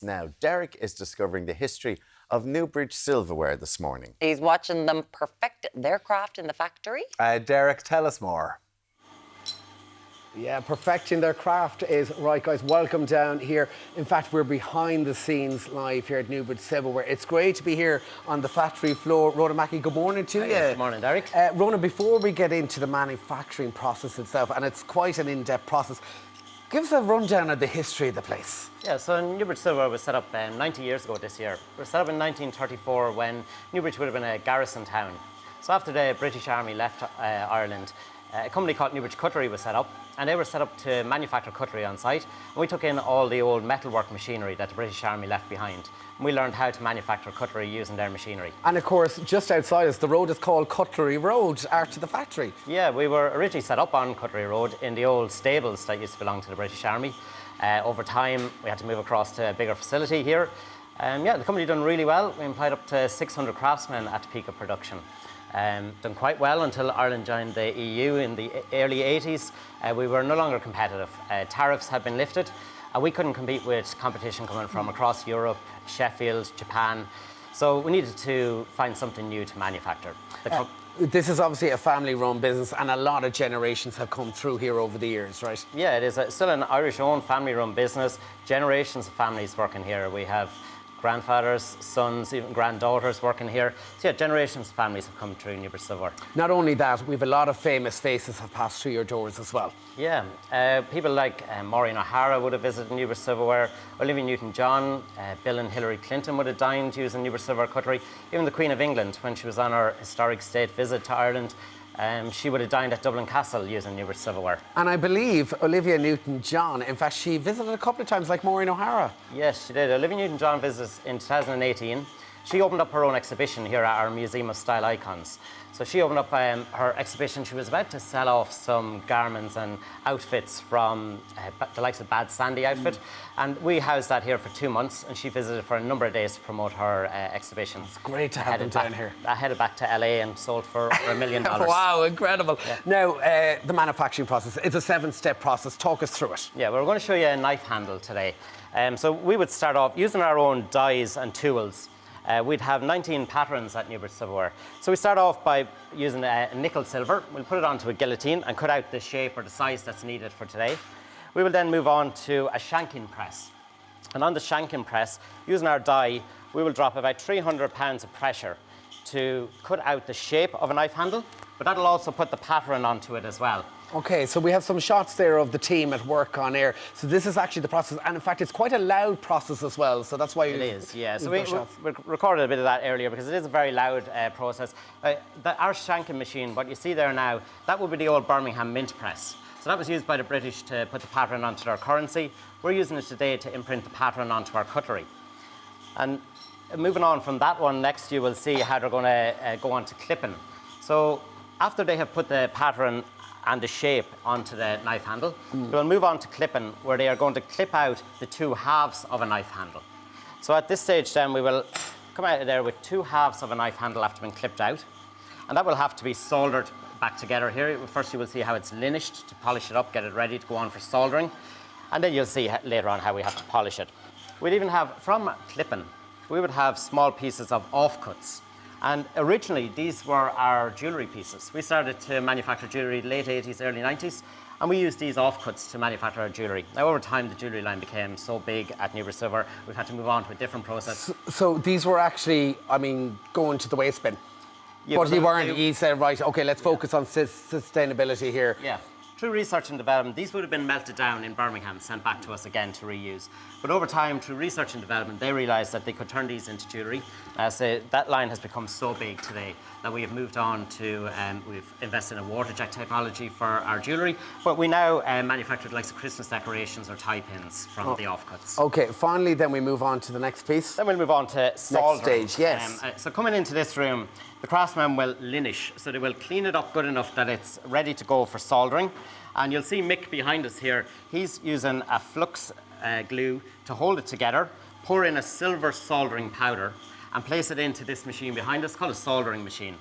Now, Derek is discovering the history of Newbridge Silverwear this morning. He's watching them perfect their craft in the factory. Derek, tell us more. Yeah, perfecting their craft is right, guys. Welcome down here. In fact, we're behind the scenes live here at Newbridge Silverwear. It's great to be here on the factory floor. Rhoda Mackey, good morning to you. Good morning, Derek. Rhoda, before we get into the manufacturing process itself, and it's quite an in-depth process, give us a rundown of the history of the place. Yeah, so Newbridge Silverwear was set up 90 years ago this year. It was set up in 1934 when Newbridge would have been a garrison town. So after the British Army left Ireland, a company called Newbridge Cutlery was set up, and they were set up to manufacture cutlery on site. And we took in all the old metalwork machinery that the British Army left behind. And we learned how to manufacture cutlery using their machinery. And of course, just outside us, the road is called Cutlery Road, out to the factory. Yeah, we were originally set up on Cutlery Road in the old stables that used to belong to the British Army. Over time, we had to move across to a bigger facility here. Yeah, the company done really well. We employed up to 600 craftsmen at the peak of production. Done quite well until Ireland joined the EU in the early 80s. We were no longer competitive. Tariffs had been lifted, and we couldn't compete with competition coming from across Europe, Sheffield, Japan. So we needed to find something new to manufacture. This is obviously a family-run business, and a lot of generations have come through here over the years, right? Yeah, it is still an Irish-owned, family-run business. Generations of families working here. We have grandfathers, sons, even granddaughters working here. So yeah, generations of families have come through Newbridge Silverwear. Not only that, we've a lot of famous faces have passed through your doors as well. Yeah, people like Maureen O'Hara would have visited Newbridge Silverwear, Olivia Newton-John, Bill and Hillary Clinton would have dined using Newbridge Silverwear cutlery. Even the Queen of England, when she was on her historic state visit to Ireland, she would have dined at Dublin Castle using Newbridge Silverwear. And I believe Olivia Newton-John, in fact, she visited a couple of times, like Maureen O'Hara. Yes, she did. Olivia Newton-John visited in 2018. She opened up her own exhibition here at our Museum of Style Icons. So she opened up her exhibition. She was about to sell off some garments and outfits from the likes of Bad Sandy outfit. And we housed that here for 2 months, and she visited for a number of days to promote her exhibition. It's great to have them down here. I headed back to LA and sold for $1 million. Wow, incredible. Yeah. Now, the manufacturing process, it's a 7-step process. Talk us through it. Yeah, we're going to show you a knife handle today. So we would start off using our own dies and tools. We'd have 19 patterns at Newbridge Silverwear. So we start off by using a nickel silver. We'll put it onto a guillotine and cut out the shape or the size that's needed for today. We will then move on to a shanking press. And on the shanking press, using our die, we will drop about 300 pounds of pressure to cut out the shape of a knife handle, but that'll also put the pattern onto it as well. Okay, so we have some shots there of the team at work on air. So this is actually the process, and in fact, it's quite a loud process as well. So that's why it is. Yeah. So we recorded a bit of that earlier because it is a very loud process. Our shanking machine, what you see there now, that would be the old Birmingham mint press. So that was used by the British to put the pattern onto their currency. We're using it today to imprint the pattern onto our cutlery. And moving on from that one, next you will see how they're going to go on to clipping. So after they have put the pattern and the shape onto the knife handle, we'll move on to clipping, where they are going to clip out the 2 halves of a knife handle. So at this stage then we will come out of there with 2 halves of a knife handle after being clipped out, and that will have to be soldered back together here. First you will see how it's linished to polish it up, get it ready to go on for soldering, and then you'll see later on how we have to polish it. We'd even have, from clipping, we would have small pieces of offcuts. And originally, these were our jewellery pieces. We started to manufacture jewellery late 80s, early 90s, and we used these offcuts to manufacture our jewellery. Now, over time, the jewellery line became so big at Newbridge Silverwear, we've had to move on to a different process. So these were actually, I mean, going to the waste bin. Yeah, but you weren't, you said, right, okay, let's focus on sustainability here. Yeah. Through research and development, these would have been melted down in Birmingham, sent back to us again to reuse. But over time, through research and development, they realised that they could turn these into jewellery. So that line has become so big today that we have moved on to, we've invested in a water jet technology for our jewellery, but we now manufacture the likes of Christmas decorations or tie pins from the offcuts. Okay, finally, then we move on to the next piece. Then we'll move on to soldering. Next stage, yes. So coming into this room, the craftsman will linish, so they will clean it up good enough that it's ready to go for soldering. And you'll see Mick behind us here. He's using a flux glue to hold it together, pour in a silver soldering powder, and place it into this machine behind us called a soldering machine.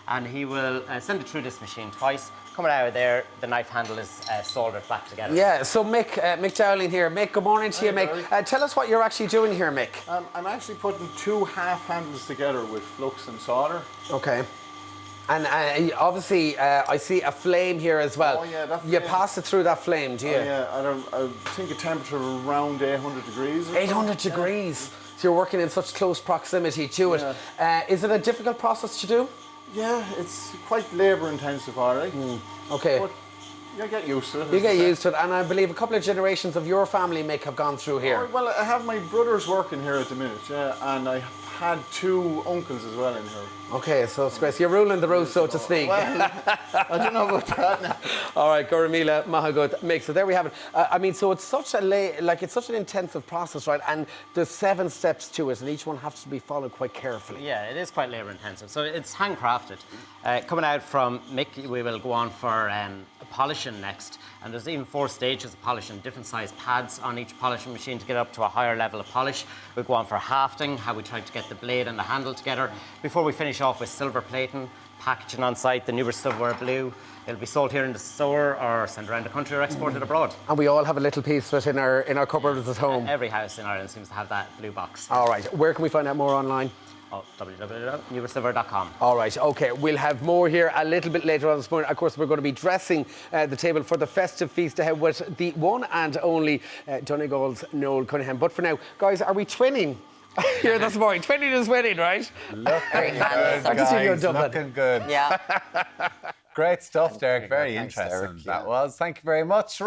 and he will send it through this machine twice. Coming out of there, the knife handle is soldered back together. Yeah, so Mick Dowling here. Mick, good morning to you, Mick. Tell us what you're actually doing here, Mick. I'm actually putting two half handles together with flux and solder. Okay. And obviously, I see a flame here as well. Oh, yeah, that You flame. pass it through that flame, do you? Oh, yeah, I think a temperature around 800 degrees. or 800 something. degrees. So you're working in such close proximity to it. Is it a difficult process to do? Yeah, it's quite labour intensive, all right. Okay. But you get used to it. You as get I say. used to it, and I believe a couple of generations of your family, Mick, have gone through here. Oh, well, I have my brothers working here at the minute, yeah, and I had two uncles as well in here. Okay, so it's great. So you're ruling the roost, so to speak. Well, I don't know about that now. All right, Goramila Mahagut, Mick. So there we have it. I mean, so it's such it's such an intensive process, right? And there's 7 steps to it, and each one has to be followed quite carefully. Yeah, it is quite labour intensive. So it's handcrafted. Coming out from Mick, we will go on for polishing next. And there's even 4 stages of polishing, different size pads on each polishing machine to get up to a higher level of polish. We'll go on for hafting, how we try to get the blade and the handle together, before we finish off with silver plating, packaging on site, the Newbridge Silverwear blue. It'll be sold here in the store or sent around the country or exported abroad. And we all have a little piece of it in our cupboards at home. Every house in Ireland seems to have that blue box. All right, where can we find out more online? Oh, www.newbridgesilverwear.com. All right, okay. We'll have more here a little bit later on this morning. Of course, we're going to be dressing the table for the festive feast ahead with the one and only Donegal's Noel Cunningham. But for now, guys, are we twinning? Here this morning. Twinning is winning, right? Looking handsome. good, Good to see you, guys. Dublin. Looking good. Yeah. Great stuff, Derek. Very Thanks, interesting Derek, that was. Thank you very much.